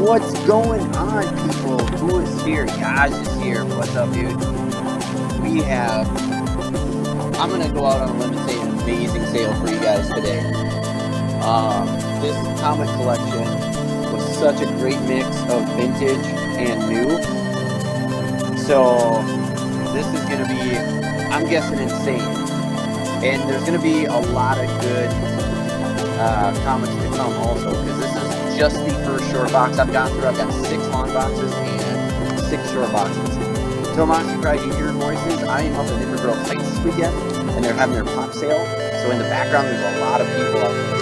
What's going on, people? Who is here? Josh is here. What's up, dude? I'm going to go out on a limb and say an amazing sale for you guys today. This comic collection was such a great mix of vintage and new. So this is going to be, I'm guessing, insane. And there's going to be a lot of good comics to come also, because this is just the first short box I've gone through. I've got 6 long boxes and 6 short boxes. So I'm honestly proud you hear voices. I am up in Nipper Grove Heights this weekend, and they're having their pop sale. So in the background, there's a lot of people out there.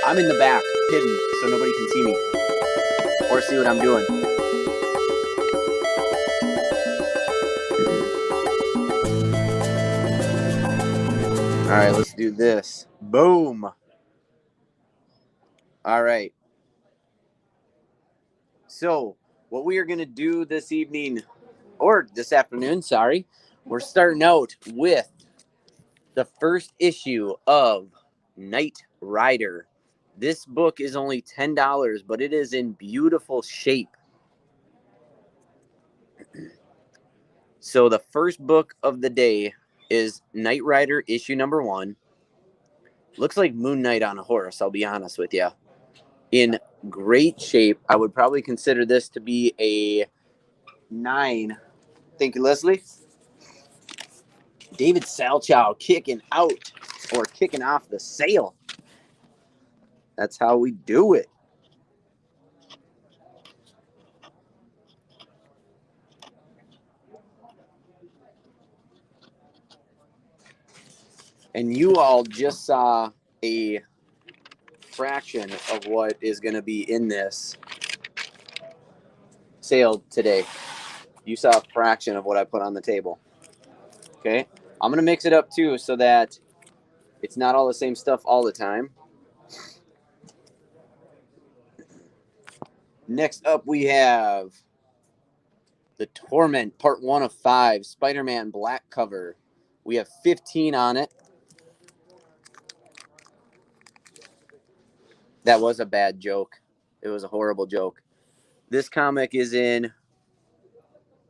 I'm in the back, hidden, so nobody can see me or see what I'm doing. All right, let's do this. Boom. All right. So what we are going to do this evening, or this afternoon, sorry, we're starting out with the first issue of Knight Rider. This book is only $10, but it is in beautiful shape. So the first book of the day is Knight Rider issue number 1. Looks like Moon Knight on a horse, I'll be honest with you. In great shape. I would probably consider this to be a 9. Thank you, Leslie. David Salchow kicking out, or kicking off the sale. That's how we do it. And you all just saw a fraction of what is going to be in this sale today. You saw a fraction of what I put on the table. Okay, I'm going to mix it up too so that it's not all the same stuff all the time. Next up, we have The Torment, part 1 of 5, Spider-Man black cover. We have 15 on it. That was a bad joke. It was a horrible joke. This comic is in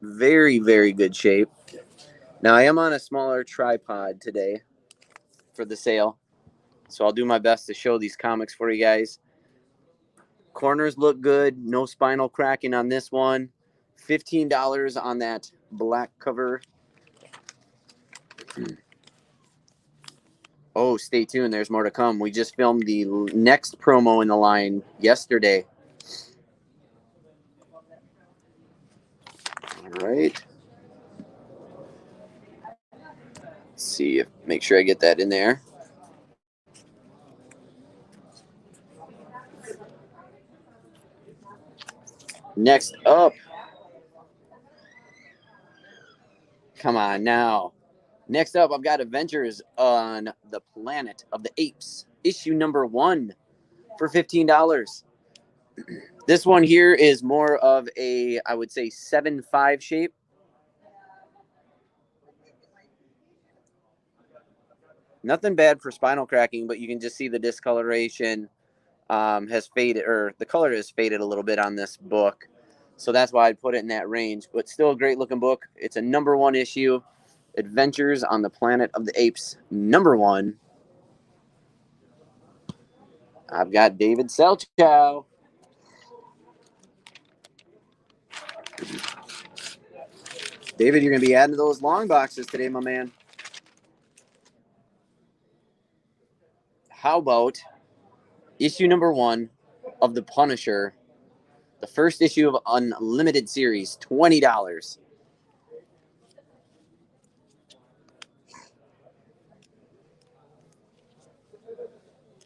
very, very good shape. Now, I am on a smaller tripod today for the sale, so I'll do my best to show these comics for you guys. Corners look good. No spinal cracking on this one. $15 on that black cover. Oh, stay tuned. There's more to come. We just filmed the next promo in the line yesterday. All right. Let's see if make sure I get that in there. Next up. Come on now. Next up, I've got Adventures on the Planet of the Apes, issue number 1 for $15. This one here is more of a, I would say, 7.5 shape. Nothing bad for spinal cracking, but you can just see the discoloration has faded, or the color has faded a little bit on this book. So that's why I'd put it in that range, but still a great looking book. It's a number 1 issue. Adventures on the Planet of the Apes, number 1. I've got David Salchow. David, you're going to be adding to those long boxes today, my man. How about issue number 1 of The Punisher, the first issue of Unlimited series, $20.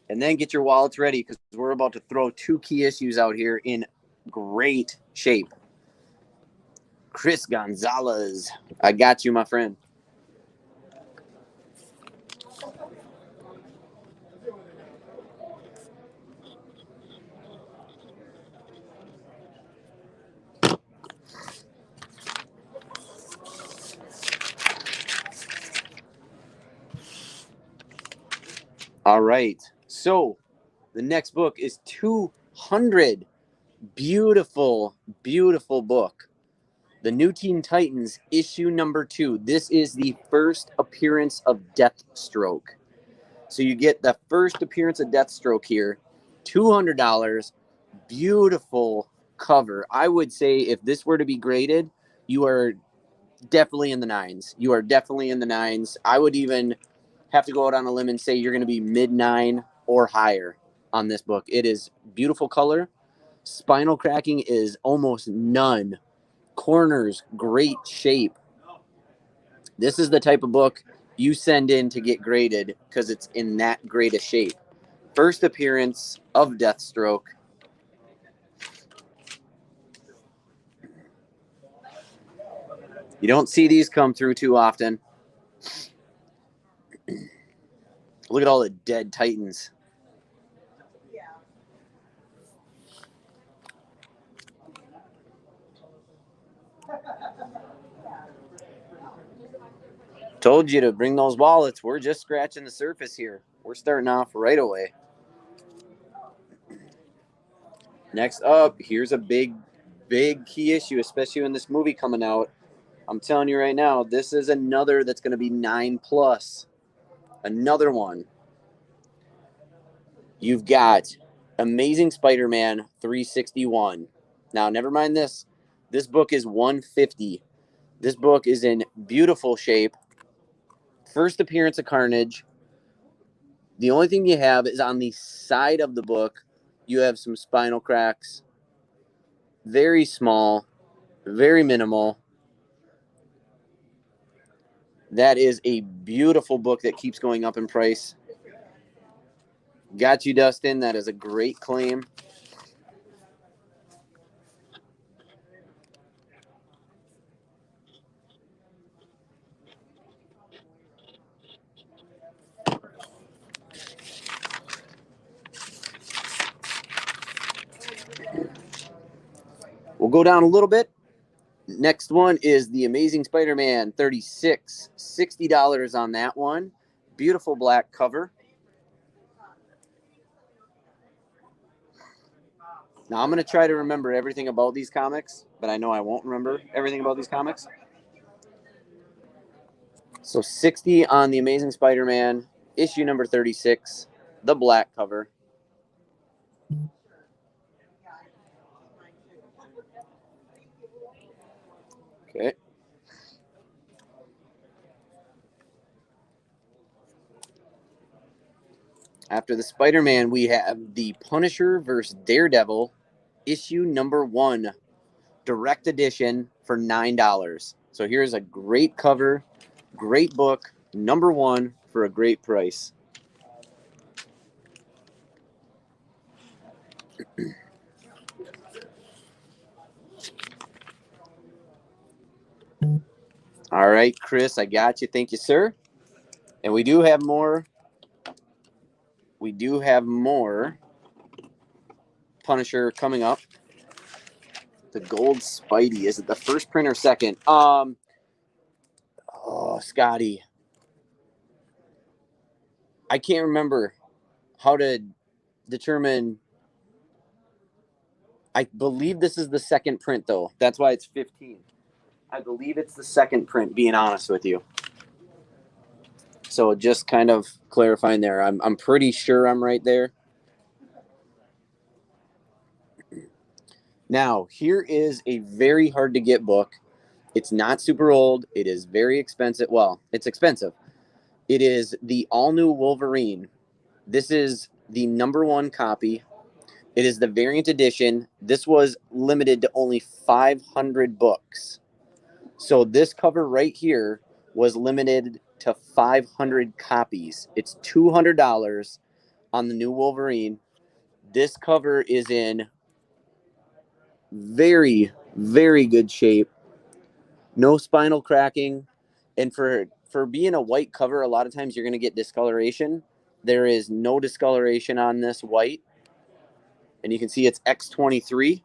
And then get your wallets ready, because we're about to throw 2 key issues out here in great shape. Chris Gonzalez, I got you, my friend. All right. So the next book is $200. 100. Beautiful, beautiful book. The New Teen Titans, issue number 2. This is the first appearance of Deathstroke. So you get the first appearance of Deathstroke here. $200. Beautiful cover. I would say if this were to be graded, you are definitely in the 9s. You are definitely in the 9s. I would even have to go out on a limb and say you're going to be mid-9 or higher on this book. It is beautiful color. Spinal cracking is almost none. Corners, great shape. This is the type of book you send in to get graded because it's in that great a shape. First appearance of Deathstroke. You don't see these come through too often. Look at all the dead Titans. Told you to bring those wallets. We're just scratching the surface here. We're starting off right away. Next up, here's a big key issue, especially in this movie coming out. I'm telling you right now, this is another that's going to be 9+. Another one. You've got Amazing Spider-Man 361. Now, never mind this. This book is 150. This book is in beautiful shape. First appearance of Carnage. The only thing you have is on the side of the book, you have some spinal cracks. Very small, very minimal. That is a beautiful book that keeps going up in price. Got you, Dustin. That is a great claim. We'll go down a little bit. Next one is The Amazing Spider-Man 36. $60 on that one. Beautiful black cover. Now, I'm going to try to remember everything about these comics, but I know I won't remember everything about these comics. So 60 on The Amazing Spider-Man, issue number 36, the black cover. Okay. After the Spider-Man, we have the Punisher versus Daredevil, issue number 1, direct edition for $9. So here's a great cover, great book, number 1 for a great price. All right, Chris, I got you. Thank you, sir. And we do have more. We do have more Punisher coming up. The gold Spidey. Is it the first print or second? Oh, Scotty. I can't remember how to determine. I believe this is the second print, though. That's why it's 15. I believe it's the second print, being honest with you. So just kind of clarifying there. I'm pretty sure I'm right there. Now, here is a very hard to get book. It's not super old. It is very expensive. Well, it's expensive. It is the all-new Wolverine. This is the number 1 copy. It is the variant edition. This was limited to only 500 books. So this cover right here was limited to 500 copies. It's $200 on the new Wolverine. This cover is in very, very good shape. No spinal cracking. And for being a white cover, a lot of times you're going to get discoloration. There is no discoloration on this white. And you can see it's X23.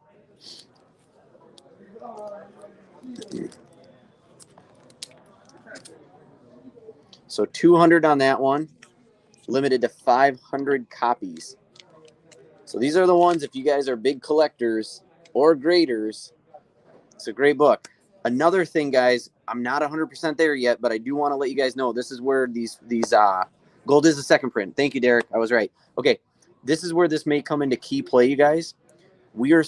So 200 on that one. Limited to 500 copies. So these are the ones, if you guys are big collectors or graders, it's a great book. Another thing, guys, I'm not 100% there yet, but I do want to let you guys know this is where these gold is the second print. Thank you, Derek. I was right. Okay, this is where this may come into key play, you guys. We are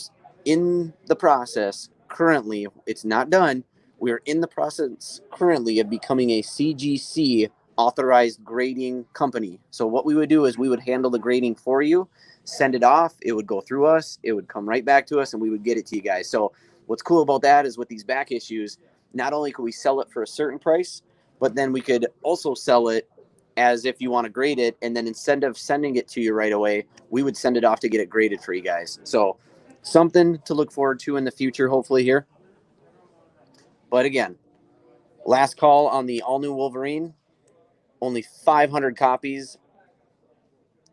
in the process currently. It's not done. We are in the process currently of becoming a CGC authorized grading company. So what we would do is we would handle the grading for you, send it off. It would go through us. It would come right back to us, and we would get it to you guys. So what's cool about that is with these back issues, not only could we sell it for a certain price, but then we could also sell it as if you want to grade it. And then instead of sending it to you right away, we would send it off to get it graded for you guys. So something to look forward to in the future, hopefully here. But again, last call on the all-new Wolverine. Only 500 copies,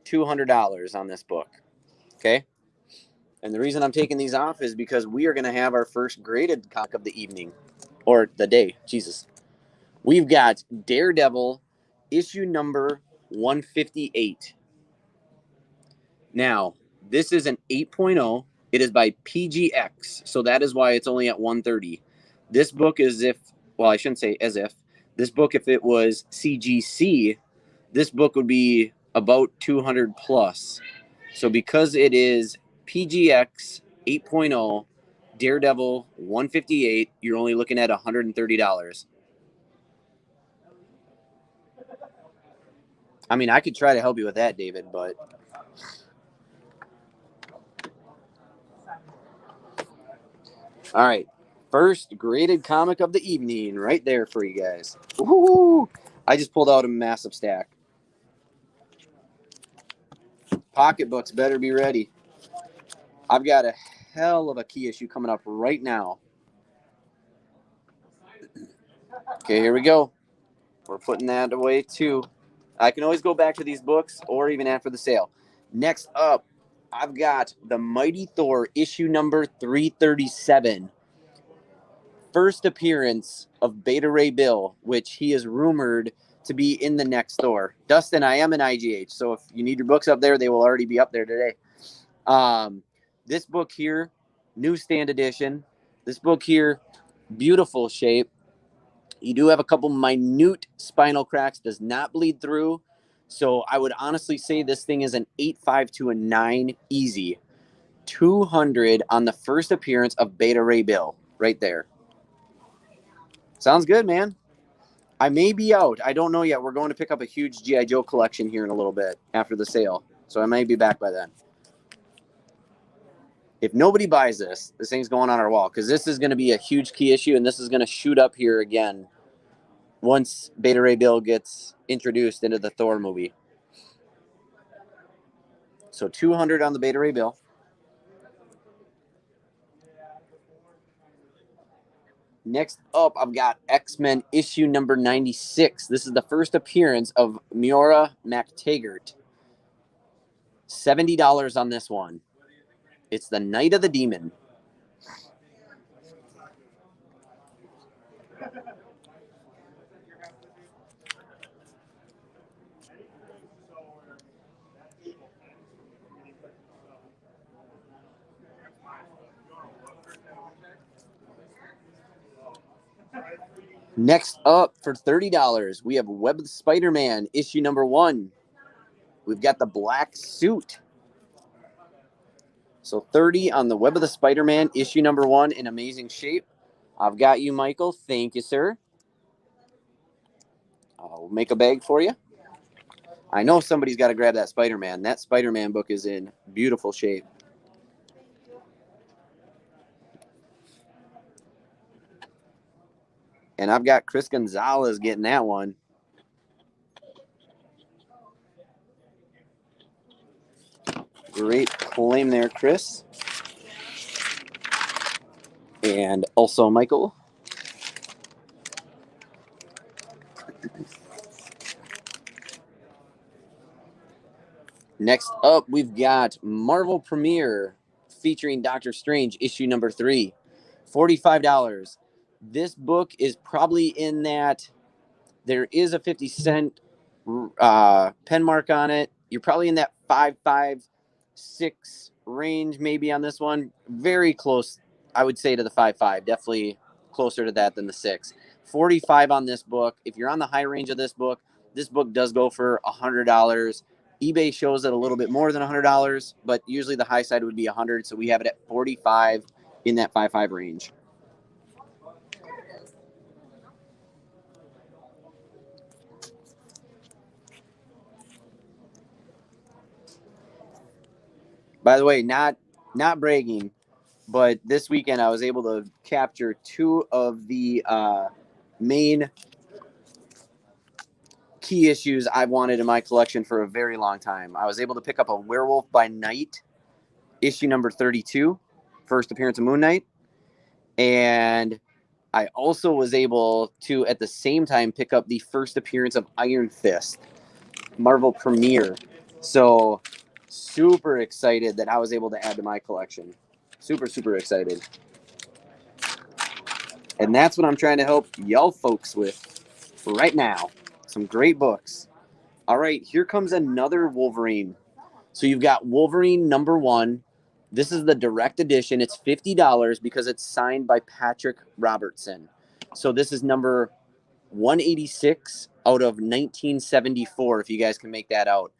$200 on this book. Okay? And the reason I'm taking these off is because we are going to have our first graded comic of the evening. Or the day. Jesus. We've got Daredevil, issue number 158. Now, this is an 8.0. It is by PGX, so that is why it's only at 130. This book is I shouldn't say as if. This book, if it was CGC, this book would be about 200 plus. So because it is PGX 8.0, Daredevil 158, you're only looking at $130. I mean, I could try to help you with that, David, but all right. First graded comic of the evening right there for you guys. Woo-hoo! I just pulled out a massive stack. Pocketbooks better be ready. I've got a hell of a key issue coming up right now. Okay, here we go. We're putting that away too. I can always go back to these books or even after the sale. Next up, I've got the Mighty Thor issue number 337. First appearance of Beta Ray Bill, which he is rumored to be in the next Thor. Dustin, I am an IGH, so if you need your books up there, they will already be up there today. This book here, newsstand edition. This book here, beautiful shape. You do have a couple minute spinal cracks, does not bleed through. So I would honestly say this thing is an 8.5 to a 9 easy. 200 on the first appearance of Beta Ray Bill right there. Sounds good, man. I may be out. I don't know yet. We're going to pick up a huge G.I. Joe collection here in a little bit after the sale. So I may be back by then. If nobody buys this, this thing's going on our wall because this is going to be a huge key issue, and this is going to shoot up here again once Beta Ray Bill gets introduced into the Thor movie. So 200 on the Beta Ray Bill. Next up, I've got X-Men issue number 96. This is the first appearance of Miora MacTaggart. $70 on this one. It's the Night of the Demon. Next up for $30, we have Web of Spider-Man issue number 1. We've got the black suit. So 30 on the Web of the Spider-Man issue number 1 in amazing shape. I've got you, Michael. Thank you, sir. I'll make a bag for you. I know somebody's got to grab that Spider-Man. That Spider-Man book is in beautiful shape. And I've got Chris Gonzalez getting that one. Great claim there, Chris. And also Michael. Next up, we've got Marvel Premiere featuring Doctor Strange, issue number 3. $45. This book is probably in that there is a 50 cent pen mark on it. You're probably in that 5.5 6 range maybe on this one. Very close, I would say, to the 5.5. Definitely closer to that than the 6. 45 on this book. If you're on the high range of this book does go for $100. eBay shows it a little bit more than $100, but usually the high side would be 100. So we have it at 45 in that 5.5 range. By the way, not bragging, but this weekend I was able to capture 2 of the main key issues I've wanted in my collection for a very long time. I was able to pick up a Werewolf by Night issue number 32, first appearance of Moon Knight, and I also was able to at the same time pick up the first appearance of Iron Fist, Marvel Premiere. So super excited that I was able to add to my collection. Super excited. And that's what I'm trying to help y'all folks with right now. Some great books. All right, here comes another Wolverine. So you've got Wolverine number 1. This is the direct edition. It's $50 because it's signed by Patrick Robertson. So this is number 186 out of 1974, if you guys can make that out.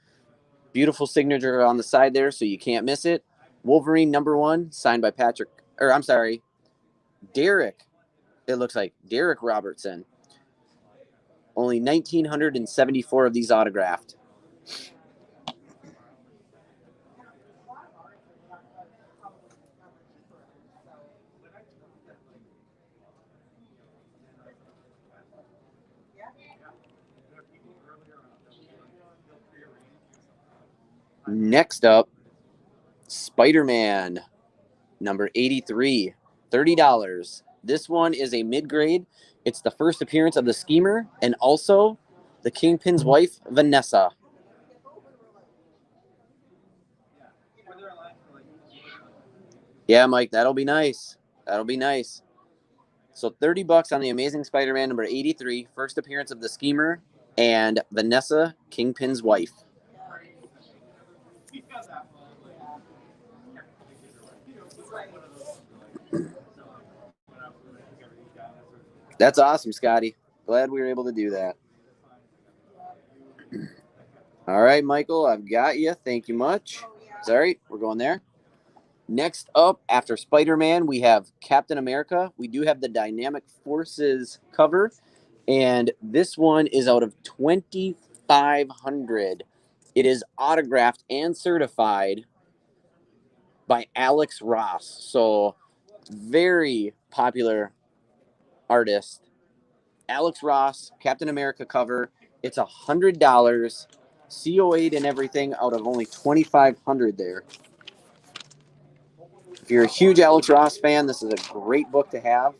Beautiful signature on the side there, so you can't miss it. Wolverine number 1, signed by Derek. It looks like Derek Robertson. Only 1,974 of these autographed. Next up, Spider-Man number 83, $30. This one is a mid-grade. It's the first appearance of the Schemer and also the Kingpin's wife, Vanessa. Yeah, Mike, that'll be nice. That'll be nice. So $30 on the Amazing Spider-Man number 83, first appearance of the Schemer and Vanessa, Kingpin's wife. That's awesome, Scotty. Glad we were able to do that. All right, Michael, I've got you. Thank you much. Sorry, we're going there. Next up, after Spider-Man, we have Captain America. We do have the Dynamic Forces cover, and this one is out of 2,500. It is autographed and certified by Alex Ross. So, very popular artist. Alex Ross, Captain America cover. It's $100, COA'd and everything out of only 2,500 there. If you're a huge Alex Ross fan, this is a great book to have.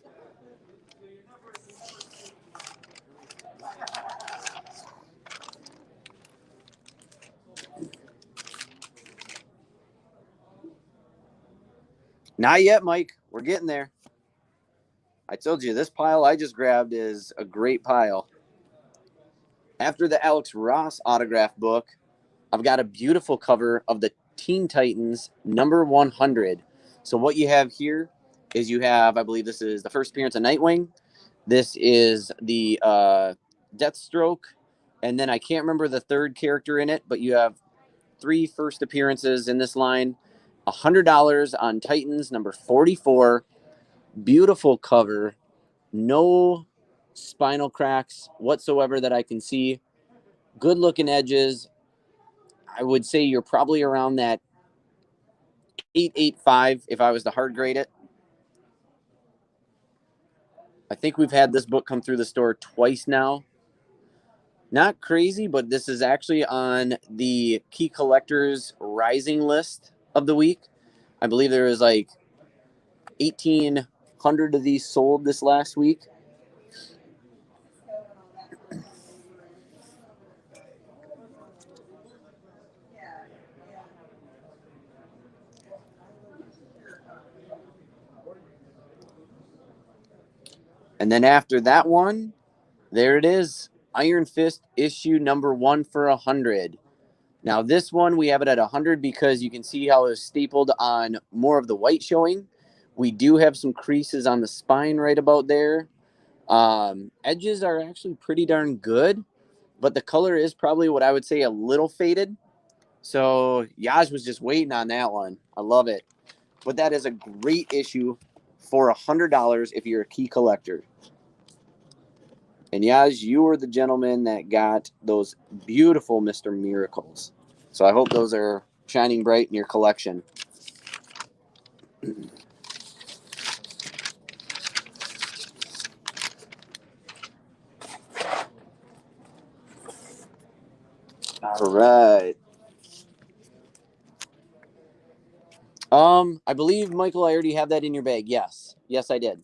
Not yet, Mike. We're getting there. I told you, this pile I just grabbed is a great pile. After the Alex Ross autograph book, I've got a beautiful cover of the Teen Titans number 100. So what you have here is you have, I believe this is the first appearance of Nightwing. This is the Deathstroke. And then I can't remember the third character in it, but you have 3 first appearances in this line. $100 on Titans number 44. Beautiful cover. No spinal cracks whatsoever that I can see. Good looking edges. I would say you're probably around that 8.85 if I was to hard grade it. I think we've had this book come through the store twice now. Not crazy, but this is actually on the Key Collectors Rising list of the week. I believe there was like 1,800 of these sold this last week. And then after that one, there it is. Iron Fist issue number 1 for $100. Now this one, we have it at 100 because you can see how it's stapled on more of the white showing. We do have some creases on the spine right about there. Edges are actually pretty darn good, but the color is probably what I would say a little faded. So Yaj was just waiting on that one. I love it. But that is a great issue for $100 if you're a key collector. And Yaj, you were the gentleman that got those beautiful Mr. Miracles. So I hope those are shining bright in your collection. All right. I believe, Michael, I already have that in your bag. Yes. Yes, I did.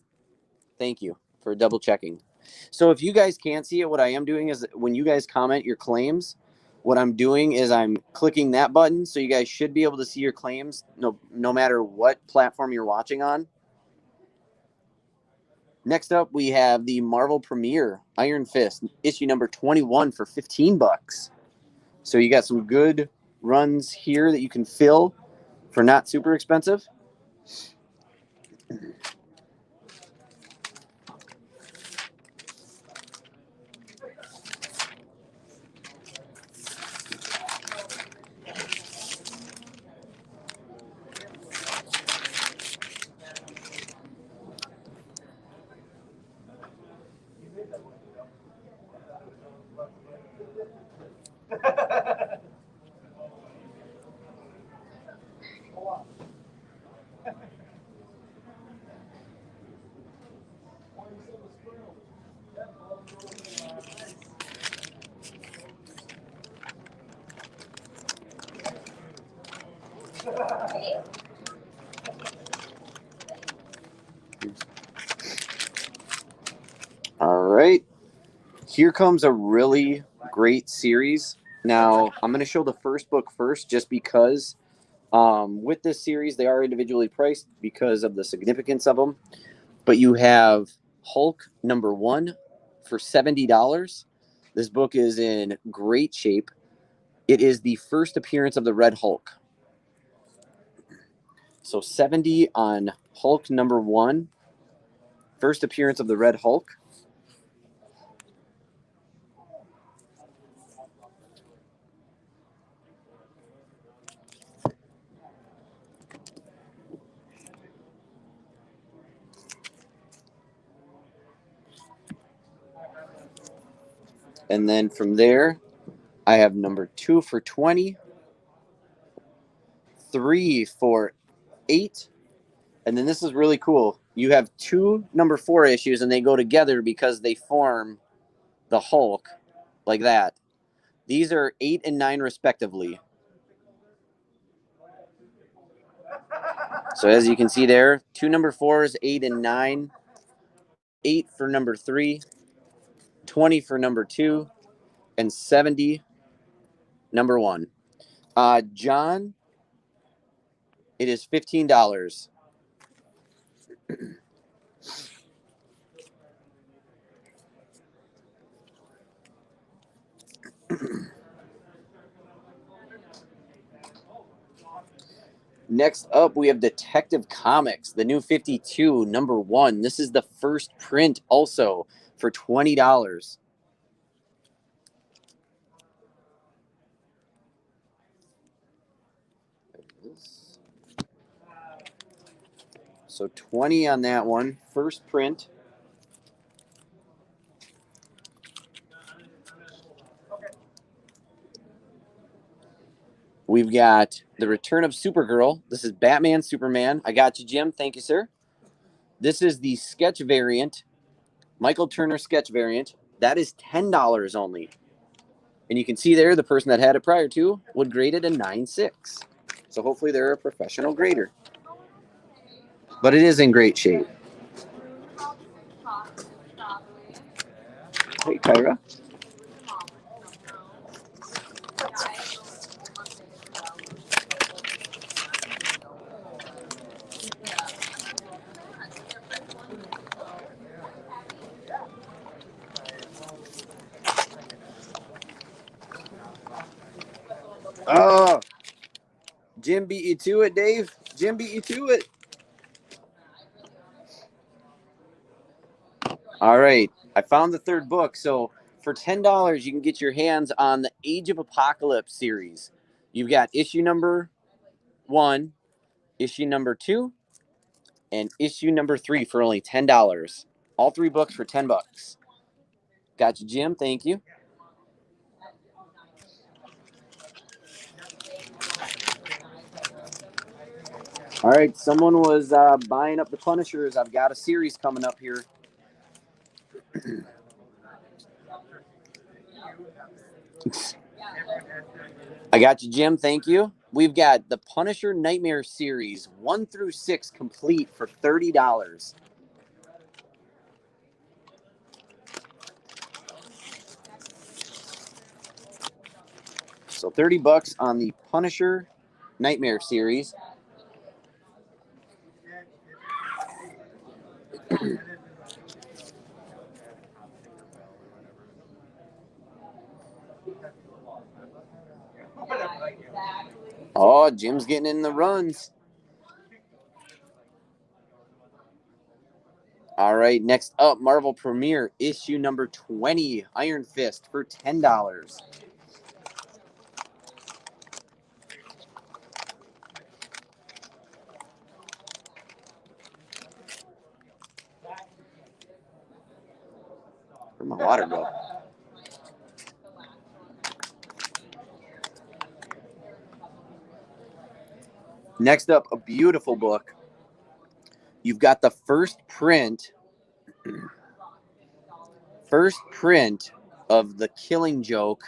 Thank you for double checking. So if you guys can't see it, what I am doing is when you guys comment your claims, what I'm doing is I'm clicking that button. So you guys should be able to see your claims no matter what platform you're watching on. Next up, we have the Marvel Premiere Iron Fist issue number 21 for $15. So you got some good runs here that you can fill for not super expensive. All right. Here comes a really great series. Now, I'm going to show the first book first just because with this series, they are individually priced because of the significance of them. But you have Hulk #1 for $70. This book is in great shape. It is the first appearance of the Red Hulk. So 70 on Hulk #1, first appearance of the Red Hulk. And then from there, I have #2 for 20, 3 for 8, and then this is really cool. You have two #4 issues, and they go together because they form the Hulk like that. These are 8 and 9 respectively. So as you can see there, two #4s, 8 and 9, 8 for #3, 20 for #2, and 70 #1. John, it is $15. Next up, we have Detective Comics, the new 52, #1. This is the first print also for $20. So 20 on that one, first print. We've got The Return of Supergirl. This is Batman, Superman. I got you, Jim. Thank you, sir. This is the sketch variant, Michael Turner sketch variant. That is $10 only. And you can see there the person that had it prior to would grade it a 9.6. So hopefully they're a professional grader. But it is in great shape. Hey, Kyra. Oh, Jim beat you to it, Dave. Jim beat you to it. All right. I found the third book. So for $10, you can get your hands on the Age of Apocalypse series. You've got issue number 1, issue number 2, and issue number 3 for only $10. All 3 books for $10. Got you, Jim. Thank you. All right. Someone was buying up the Punishers. I've got a series coming up here. I got you, Jim. Thank you. We've got the Punisher Nightmare series 1 through 6 complete for $30. So $30 on the Punisher Nightmare series. Oh, Jim's getting in the runs. All right, next up, Marvel Premiere issue number 20, Iron Fist for $10. Where'd my water go? Next up, a beautiful book. You've got the first print of The Killing Joke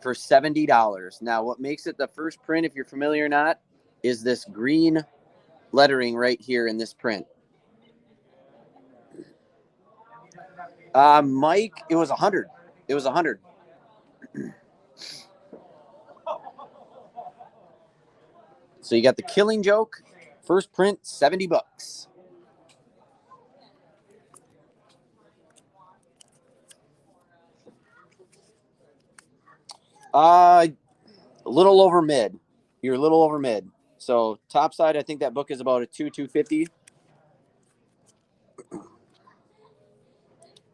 for $70. Now, what makes it the first print, if you're familiar or not, is this green lettering right here in this print. Mike, it was 100. It was 100. So you got The Killing Joke, first print, $70. A little over mid. You're a little over mid. So top side, I think that book is about a 250.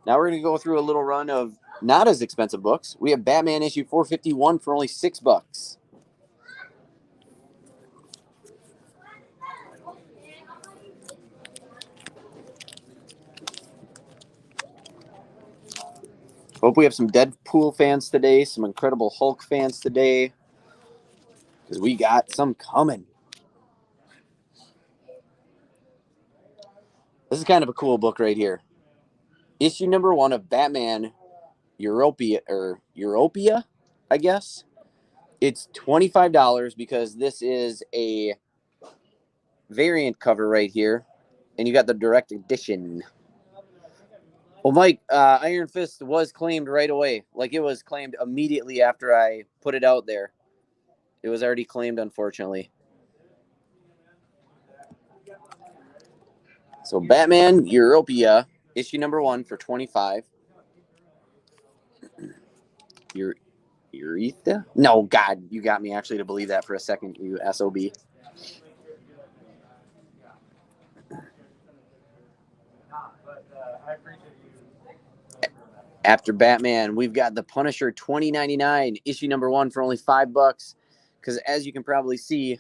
Now we're going to go through a little run of not as expensive books. We have Batman issue 451 for only $6. Hope we have some Deadpool fans today, some Incredible Hulk fans today, because we got some coming. This is kind of a cool book right here. Issue number 1 of Batman Europia, I guess. It's $25 because this is a variant cover right here, and you got the direct edition. Well, Mike, Iron Fist was claimed right away. Like, it was claimed immediately after I put it out there. It was already claimed, unfortunately. So Batman Europia, issue number 1 for $25. Urethra? No, God, you got me actually to believe that for a second, you SOB. After Batman, we've got the Punisher 2099, issue number 1 for only $5. Because as you can probably see,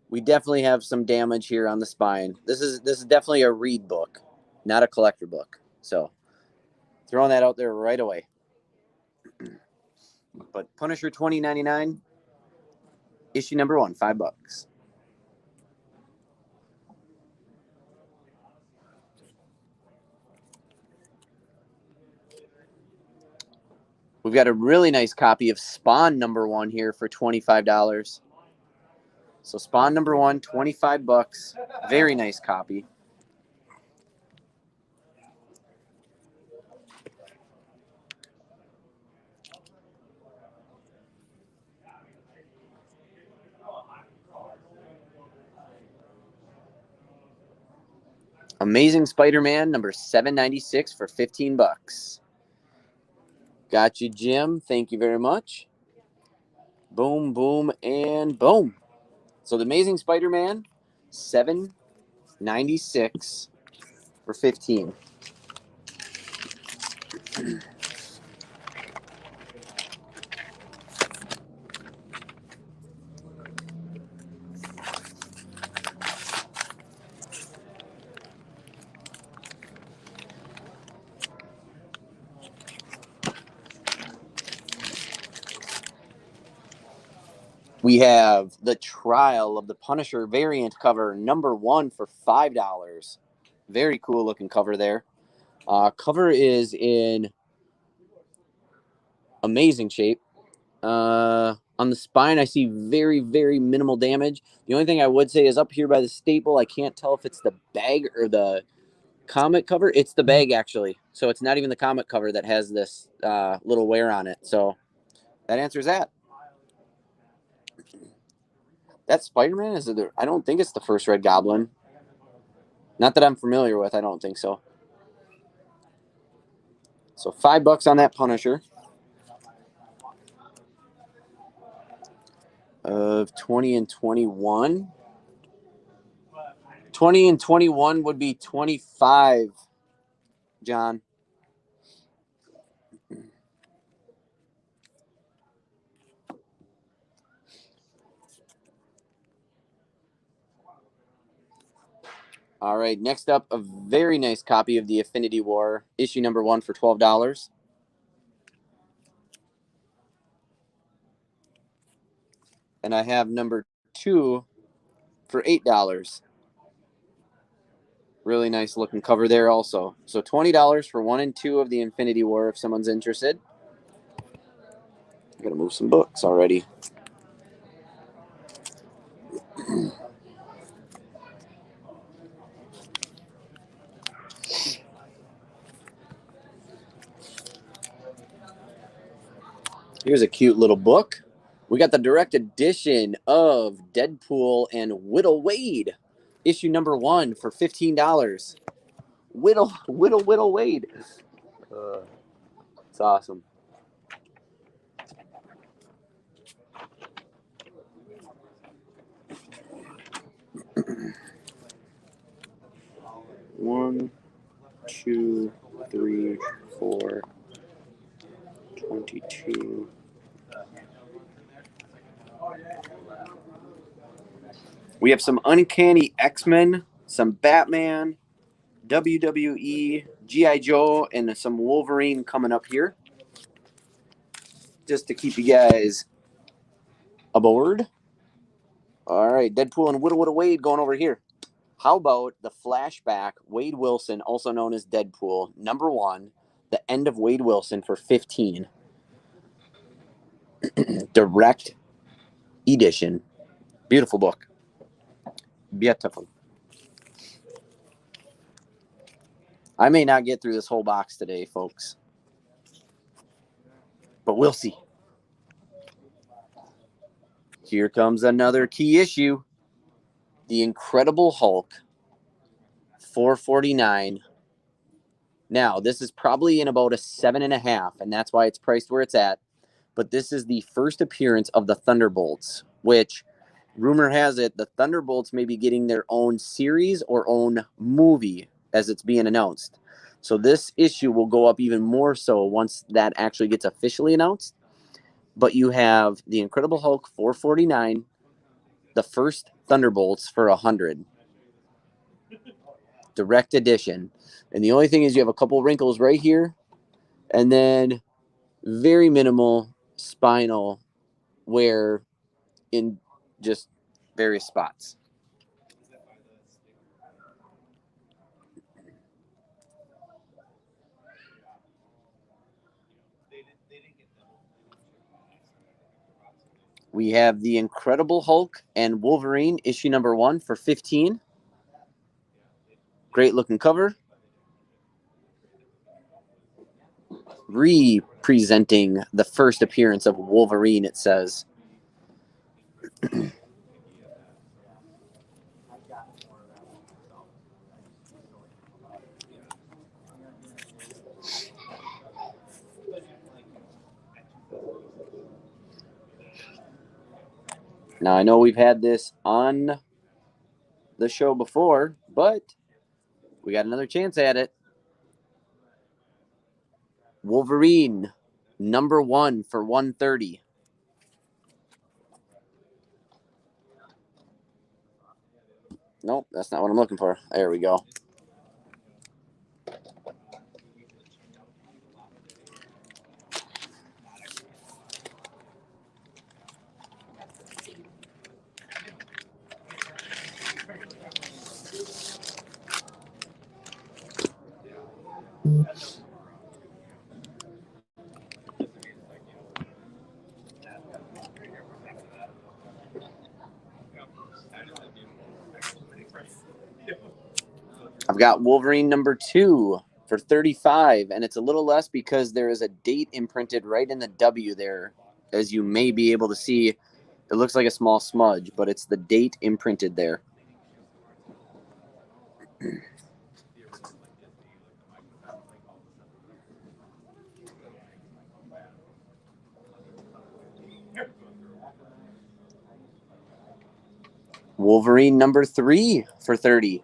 we definitely have some damage here on the spine. This is definitely a read book, not a collector book. So throwing that out there right away. But Punisher 2099, issue number 1, $5. We've got a really nice copy of Spawn number 1 here for $25. So Spawn number 1, $25. Very nice copy. Amazing Spider-Man number 796 for $15. Got you, Jim. Thank you very much. Boom, boom, and boom. So the Amazing Spider-Man, $7.96 for 15. We have the Trial of the Punisher variant cover, #1 for $5. Very cool looking cover there. Cover is in amazing shape. On the spine, I see very, very minimal damage. The only thing I would say is up here by the staple, I can't tell if it's the bag or the comic cover. It's the bag, actually. So it's not even the comic cover that has this little wear on it. So that answers that. That Spider-Man, is it? I don't think it's the first Red Goblin. Not that I'm familiar with. I don't think so. So $5 on that Punisher. Of 20 and 21. 20 and 21 would be 25, John. All right, next up, a very nice copy of the Infinity War, issue #1 for $12. And I have #2 for $8. Really nice looking cover there also. So $20 for 1 and 2 of the Infinity War if someone's interested. I gotta move some books already. Here's a cute little book. We got the direct edition of Deadpool and Whittle Wade, issue #1 for $15. Whittle Wade. It's awesome. One, 2, 3, 4, 22. We have some Uncanny X-Men, some Batman, WWE, G.I. Joe, and some Wolverine coming up here. Just to keep you guys aboard. All right, Deadpool and Whittle Wade going over here. How about the flashback Wade Wilson, also known as Deadpool, #1, the end of Wade Wilson for 15. Direct edition. Beautiful book. Beautiful. I may not get through this whole box today, folks. But we'll see. Here comes another key issue. The Incredible Hulk, $4.49. Now, this is probably in about a 7.5, and that's why it's priced where it's at. But this is the first appearance of the Thunderbolts, which rumor has it the Thunderbolts may be getting their own series or own movie as it's being announced. So this issue will go up even more so once that actually gets officially announced. But you have the Incredible Hulk, $4.49, the first Thunderbolts for $100. Direct edition. And the only thing is you have a couple wrinkles right here, and then very minimal spinal wear in just various spots. We have the Incredible Hulk and Wolverine, issue #1 for 15. Great looking cover. Representing the first appearance of Wolverine, it says. Now, I know we've had this on the show before, but we got another chance at it. Wolverine, number 1 for 130. Nope, that's not what I'm looking for. There we go. I've got Wolverine number 2 for 35, and it's a little less because there is a date imprinted right in the W there. As you may be able to see, it looks like a small smudge, but it's the date imprinted there. Wolverine number 3 for 30.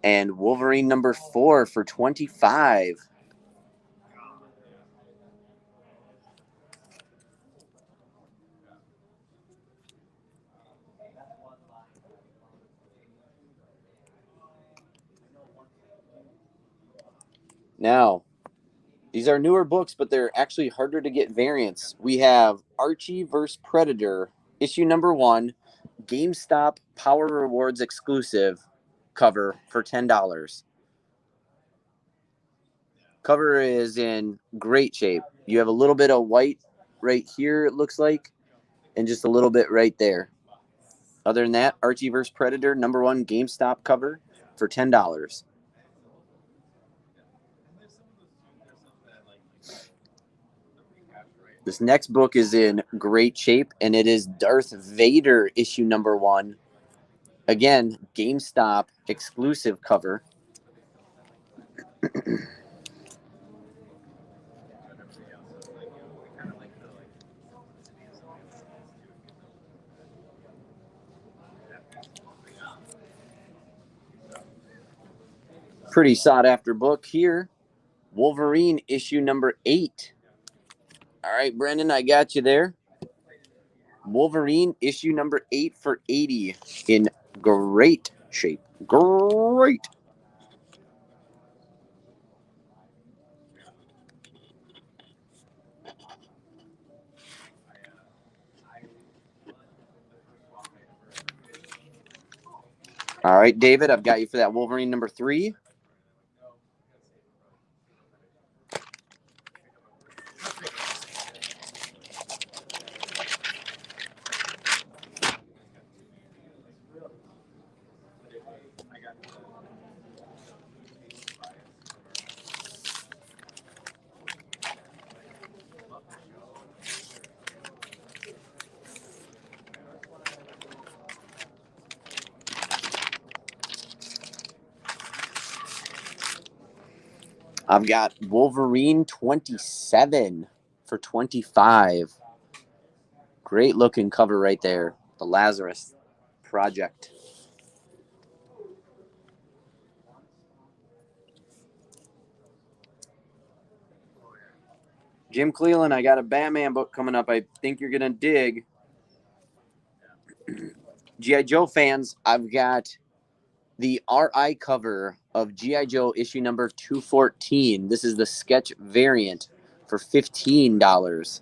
And Wolverine number 4 for 25. Now, these are newer books, but they're actually harder to get variants. We have Archie vs. Predator, issue number 1, GameStop Power Rewards exclusive cover for $10. Cover is in great shape. You have a little bit of white right here, it looks like, and just a little bit right there. Other than that, Archie vs. Predator, number 1 GameStop cover for $10. This next book is in great shape, and it is Darth Vader issue number 1. Again, GameStop exclusive cover. Pretty sought after book here. Wolverine issue number 8. All right, Brendan, I got you there. Wolverine issue number 8 for 80 in great shape. Great. All right, David, I've got you for that Wolverine number 3. I've got Wolverine 27 for 25. Great looking cover right there. The Lazarus Project. Jim Cleland, I got a Batman book coming up I think you're going to dig. G.I. Joe fans, I've got the RI cover of G.I. Joe issue number 214. This is the sketch variant for $15.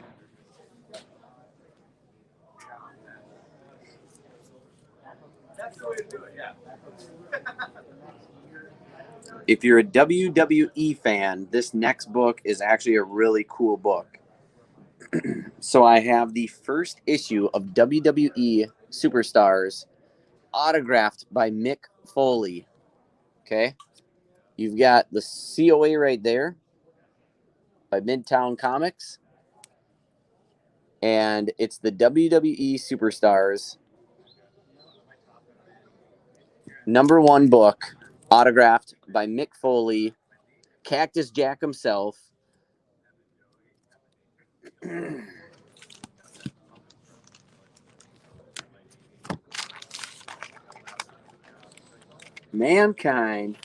If you're a WWE fan, this next book is actually a really cool book. So I have the first issue of WWE Superstars autographed by Mick Foley. Okay. You've got the COA right there by Midtown Comics. And it's the WWE Superstars #1 book, autographed by Mick Foley, Cactus Jack himself. Mankind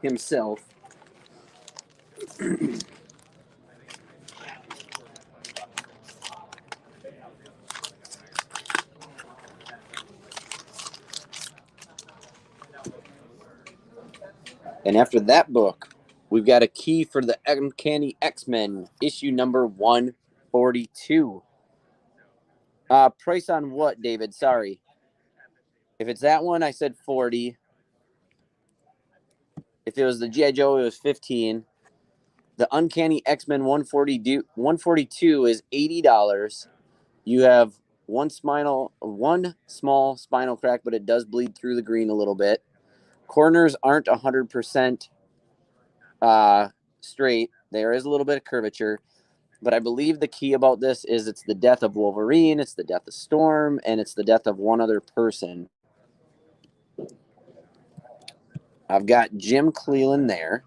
himself. And after that book, we've got a key for the Uncanny X-Men, issue number 142. Price on what, David? Sorry. If it's that one, I said 40. If it was the G.I. Joe, it was 15. The Uncanny X-Men 142 is $80. You have one small spinal crack, but it does bleed through the green a little bit. Corners aren't 100% straight. There is a little bit of curvature. But I believe the key about this is it's the death of Wolverine, it's the death of Storm, and it's the death of one other person. I've got Jim Cleland there.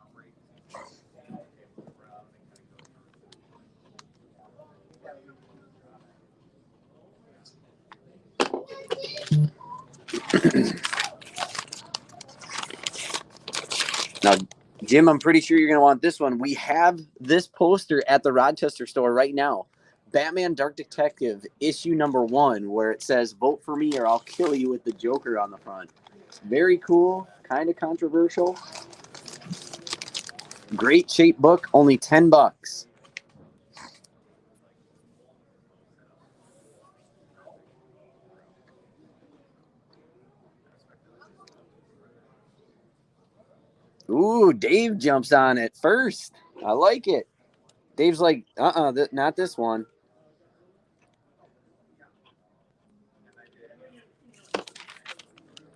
Now, Jim, I'm pretty sure you're going to want this one. We have this poster at the Rochester store right now. Batman Dark Detective, issue number 1, where it says, "Vote for me or I'll kill you," with the Joker on the front. Very cool, kind of controversial. Great shape book, only $10. Ooh, Dave jumps on it first. I like it. Dave's like, not this one.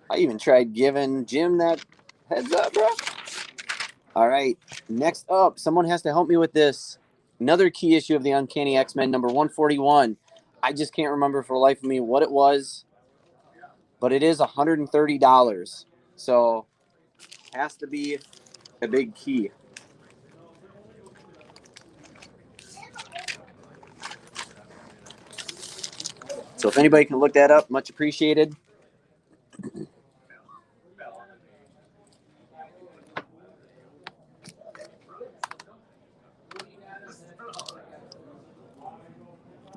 I even tried giving Jim that heads up, bro. All right, next up, someone has to help me with this. Another key issue of the Uncanny X-Men, number 141. I just can't remember for the life of me what it was, but it is $130. So, has to be a big key. So if anybody can look that up, much appreciated.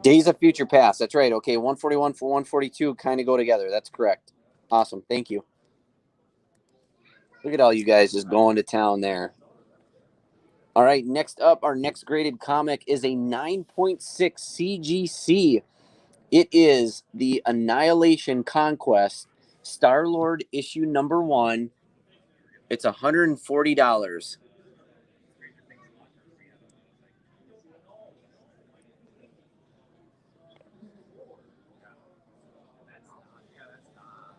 Days of Future Past. That's right. Okay, 141 for 142 kind of go together. That's correct. Awesome. Thank you. Look at all you guys just going to town there. All right, next up, our next graded comic is a 9.6 CGC. It is the Annihilation Conquest, Star-Lord issue number 1. It's $140.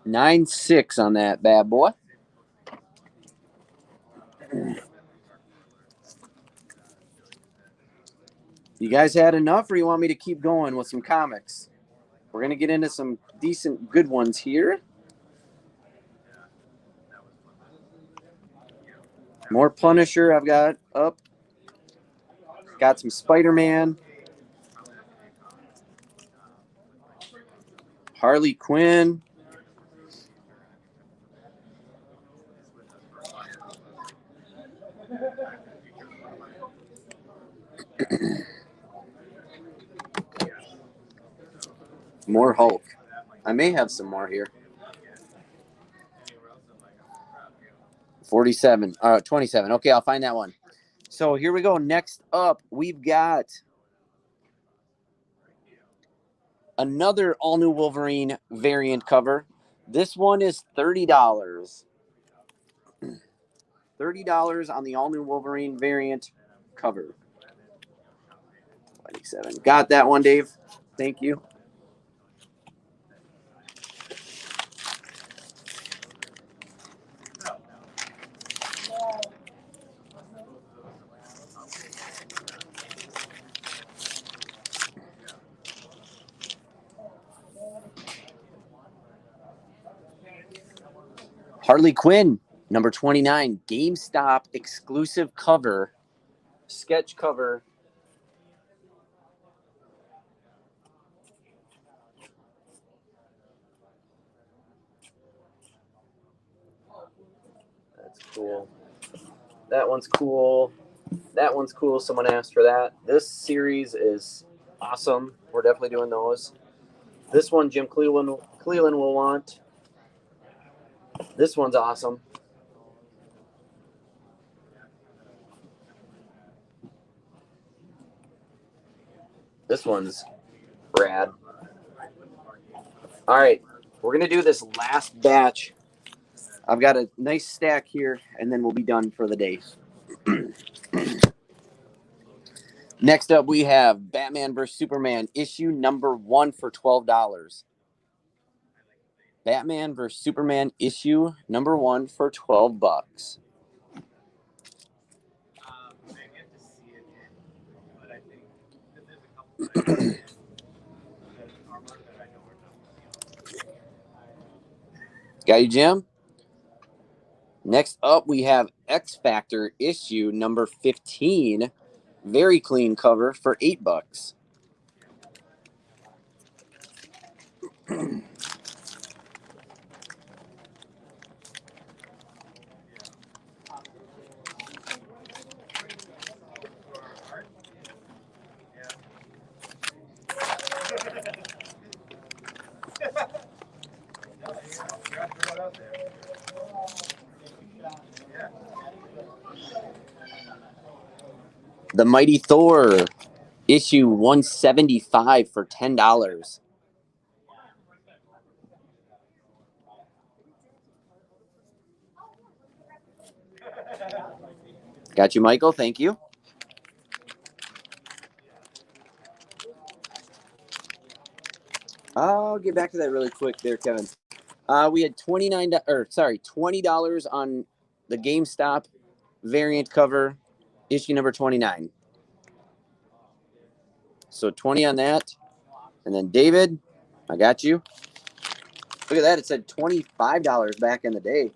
$9.6 on that bad boy. You guys had enough, or you want me to keep going with some comics? We're going to get into some decent good ones here. More Punisher I've got up. Got some Spider-Man. Harley Quinn. More Hulk. I may have some more here. 47. 27. Okay, I'll find that one. So here we go. Next up, we've got another all-new Wolverine variant cover. This one is $30. $30 on the all-new Wolverine variant cover. 27. Got that one, Dave. Thank you. Harley Quinn, number 29, GameStop exclusive cover, sketch cover. That's cool. That one's cool. That one's cool. Someone asked for that. This series is awesome. We're definitely doing those. This one, Jim Cleveland will want. This one's awesome. This one's rad. All right, we're going to do this last batch. I've got a nice stack here, and then we'll be done for the day. Next up, we have Batman vs. Superman, issue number 1 for $12. Batman vs. Superman, issue number 1 for $12. Got you, Jim? Next up, we have X Factor, issue number 15. Very clean cover for $8. The Mighty Thor, issue 175 for $10. Got you, Michael. Thank you. I'll get back to that really quick there, Kevin. We had $20 on the GameStop variant cover, issue number 29. So 20 on that. And then David, I got you. Look at that. It said $25 back in the day.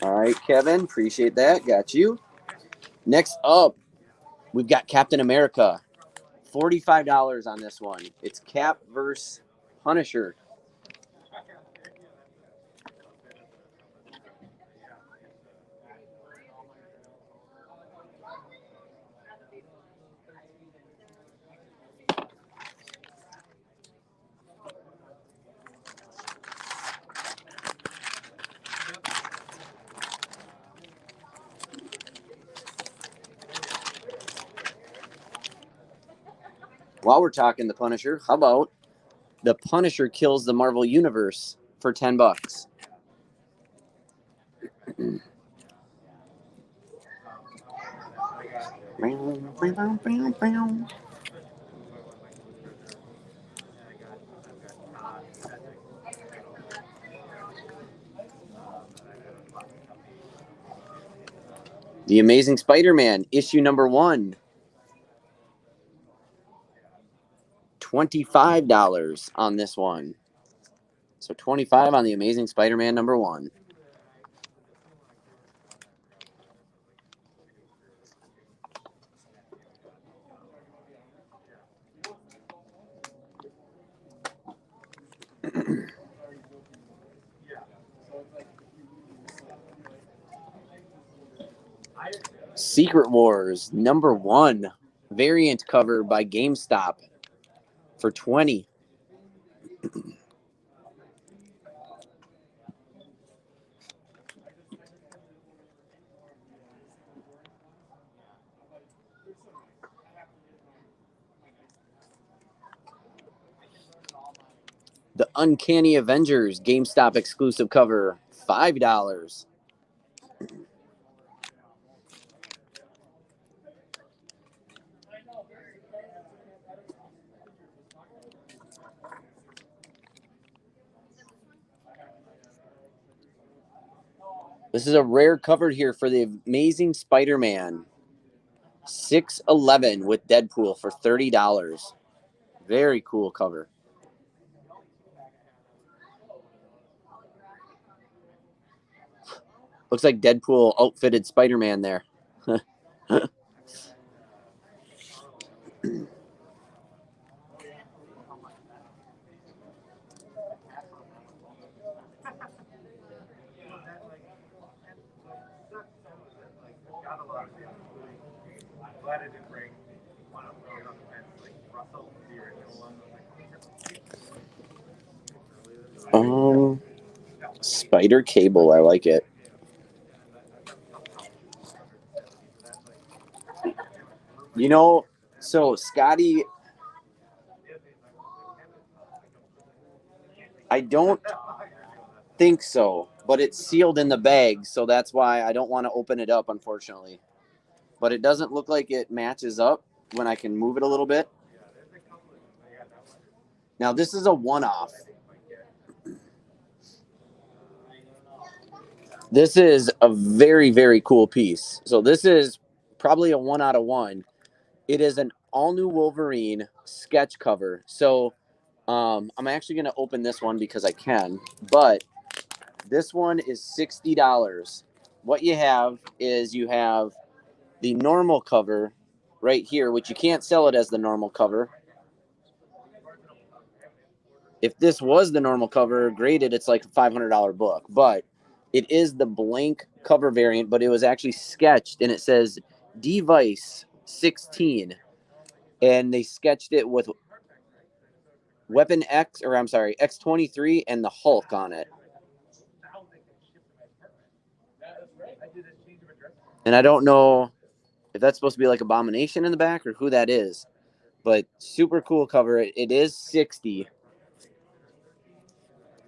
All right, Kevin. Appreciate that. Got you. Next up, we've got Captain America. $45 on this one. It's Cap versus Punisher. While we're talking the Punisher, how about the Punisher kills the Marvel Universe for $10? The Amazing Spider-Man, issue number 1. $25 on this one. So 25 on the Amazing Spider-Man number 1. Secret Wars number 1, variant cover by GameStop for $20. The Uncanny Avengers GameStop exclusive cover, $5. This is a rare cover here for the Amazing Spider-Man. 611 with Deadpool for $30. Very cool cover. Looks like Deadpool outfitted Spider-Man there. Spider Cable, I like it. You know, so Scotty, I don't think so, but it's sealed in the bag, so that's why I don't want to open it up, unfortunately. But it doesn't look like it matches up when I can move it a little bit. Now, this is a one-off. This is a very, very cool piece. So this is probably a 1 out of 1. It is an all-new Wolverine sketch cover. So I'm actually going to open this one because I can, but this one is $60. What you have is you have the normal cover right here, which you can't sell it as the normal cover. If this was the normal cover graded, it's like a $500 book, but it is the blank cover variant, but it was actually sketched and it says Device 16, and they sketched it with Weapon X, or I'm sorry, X-23 and the Hulk on it. And I don't know if that's supposed to be like Abomination in the back or who that is, but super cool cover. It is $60.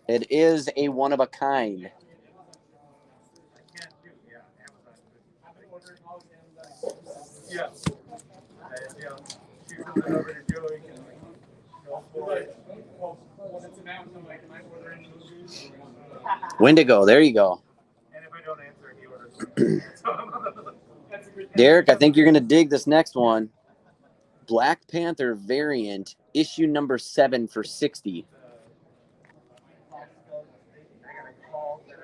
It is a one of a kind. Wendigo, there you go. Derek, I think you're going to dig this next one. Black Panther variant, issue number 7 for $60.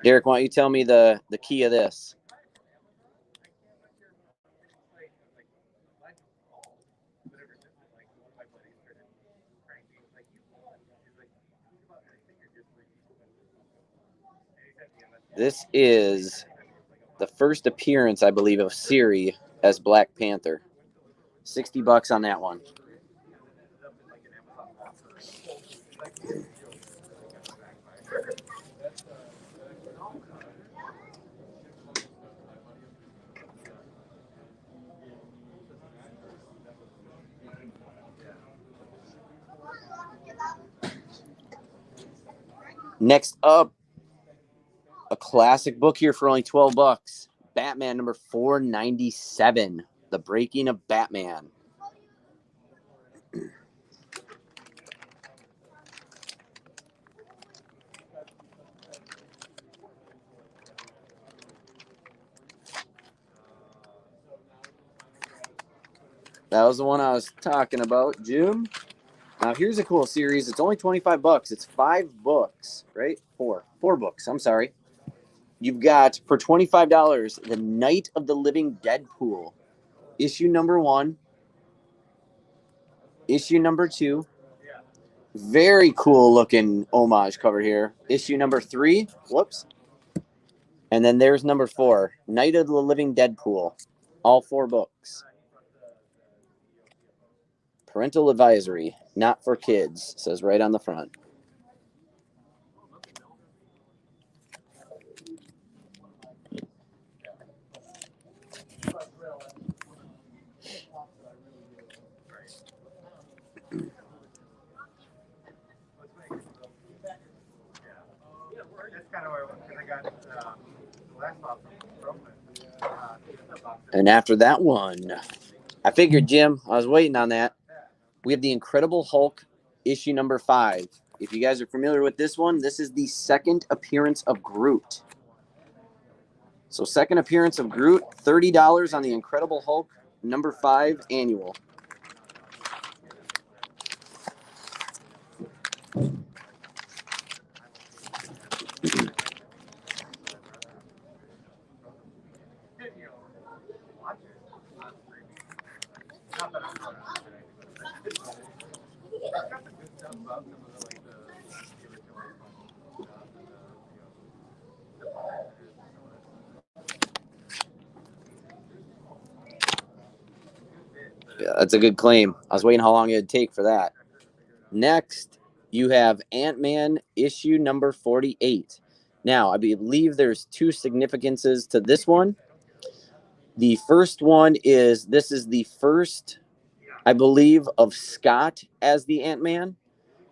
Derek, why don't you tell me the key of this? This is the first appearance, I believe, of Siri as Black Panther. $60 on that one. Next up, a classic book here for only $12. Batman number 497, The Breaking of Batman. That was the one I was talking about, Jim. Now here's a cool series. It's only $25. It's 5 books, right? 4 books. I'm sorry. You've got for $25 the Night of the Living Deadpool, issue number 1, issue number 2. Very cool looking homage cover here. Issue number 3. Whoops. And then there's number 4, Night of the Living Deadpool. All 4 books. Parental advisory, not for kids, says right on the front. And after that one, I figured, Jim, I was waiting on that. We have the Incredible Hulk, issue number 5. If you guys are familiar with this one, this is the second appearance of Groot. So second appearance of Groot, $30 on the Incredible Hulk, number 5 annual. Yeah, that's a good claim. I was waiting how long it'd take for that. Next, you have Ant-Man issue number 48. Now, I believe there's two significances to this one. The first one is this is the first, I believe, of Scott as the Ant-Man,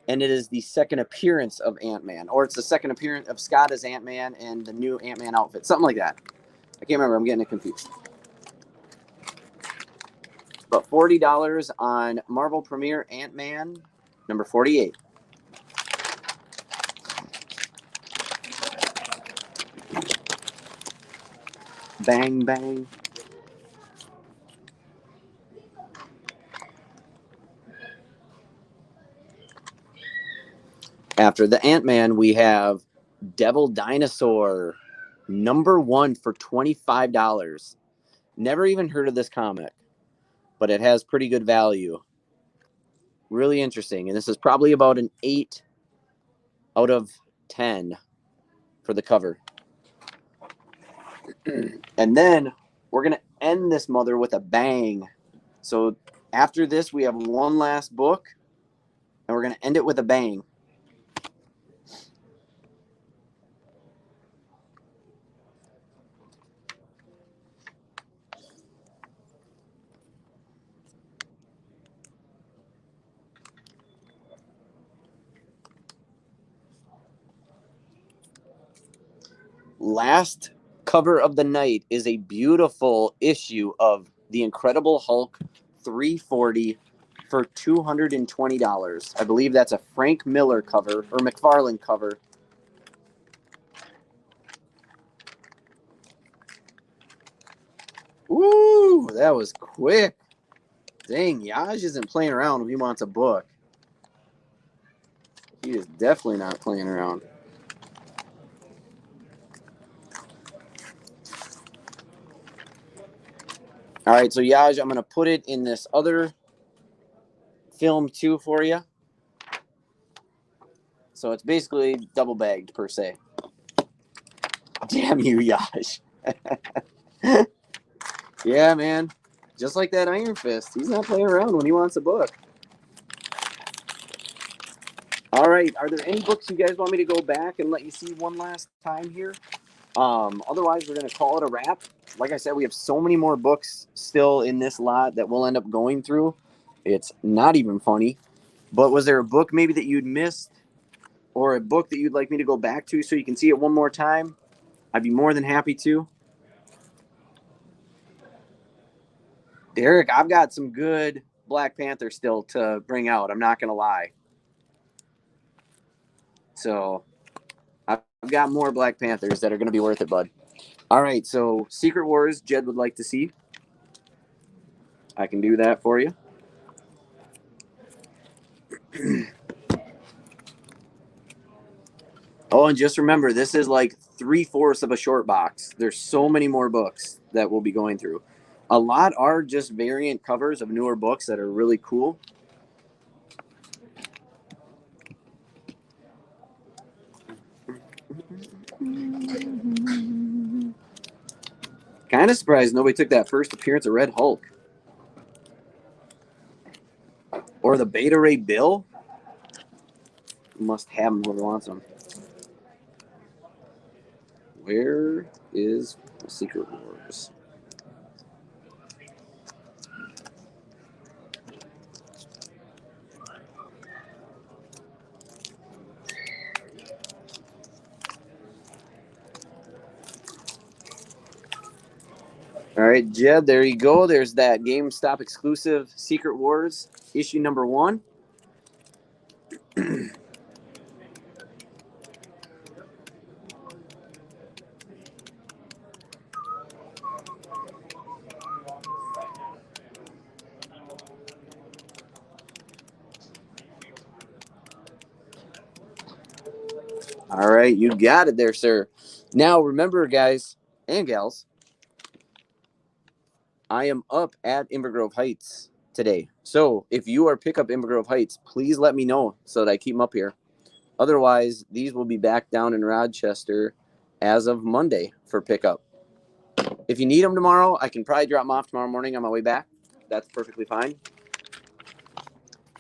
and it is the second appearance of Ant-Man, or it's the second appearance of Scott as Ant-Man and the new Ant-Man outfit, something like that. I can't remember. I'm getting it confused. But $40 on Marvel Premiere Ant-Man number 48. Bang, bang. After the Ant-Man, we have Devil Dinosaur number 1 for $25. Never even heard of this comic, but it has pretty good value. Really interesting. And this is probably about an 8 out of 10 for the cover. And then we're going to end this mother with a bang. So after this, we have one last book, and we're going to end it with a bang. Last cover of the night is a beautiful issue of The Incredible Hulk 340 for $220. I believe that's a Frank Miller cover or McFarlane cover. Ooh, that was quick. Dang, Yaj isn't playing around when he wants a book. He is definitely not playing around. All right, so Yaj, I'm going to put it in this other film too for you. So it's basically double bagged per se. Damn you, Yaj. Yeah, man. Just like that Iron Fist. He's not playing around when he wants a book. All right. Are there any books you guys want me to go back and let you see one last time here? Otherwise, we're going to call it a wrap. Like I said, we have so many more books still in this lot that we'll end up going through. It's not even funny. But was there a book maybe that you'd missed or a book that you'd like me to go back to so you can see it one more time? I'd be more than happy to. Derek, I've got some good Black Panther still to bring out. I'm not going to lie. So I've got more Black Panthers that are going to be worth it, bud. All right, so Secret Wars, Jed would like to see. I can do that for you. Oh, and just remember, this is like 3/4 of a short box. There's so many more books that we'll be going through. A lot are just variant covers of newer books that are really cool. Kind of surprised nobody took that first appearance of Red Hulk. Or the Beta Ray Bill. Must have him whoever wants him. Where is Secret Wars? All right, Jed, there you go. There's that GameStop exclusive Secret Wars issue number 1. All right, you got it there, sir. Now, remember, guys and gals, I am up at Inver Grove Heights today. So if you are pick up Inver Grove Heights, please let me know so that I keep them up here. Otherwise, these will be back down in Rochester as of Monday for pickup. If you need them tomorrow, I can probably drop them off tomorrow morning on my way back. That's perfectly fine.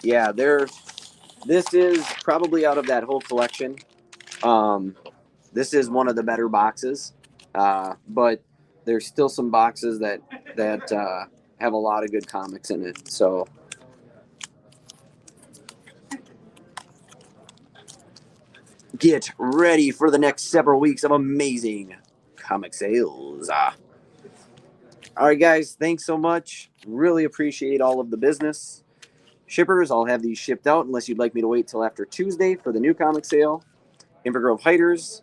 Yeah, this is probably out of that whole collection. This is one of the better boxes, but there's still some boxes that have a lot of good comics in it. So get ready for the next several weeks of amazing comic sales. All right, guys, thanks so much. Really appreciate all of the business. Shippers, I'll have these shipped out unless you'd like me to wait till after Tuesday for the new comic sale. Inver Grove Hiders,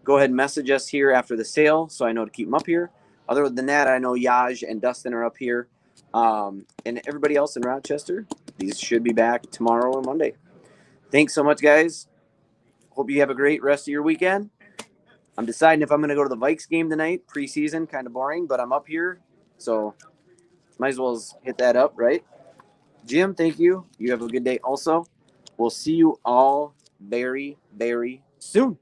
go ahead and message us here after the sale so I know to keep them up here. Other than that, I know Yaj and Dustin are up here. And everybody else in Rochester, these should be back tomorrow or Monday. Thanks so much, guys. Hope you have a great rest of your weekend. I'm deciding if I'm going to go to the Vikes game tonight. Preseason, kind of boring, but I'm up here, so might as well hit that up, right? Jim, thank you. You have a good day also. We'll see you all very, very soon.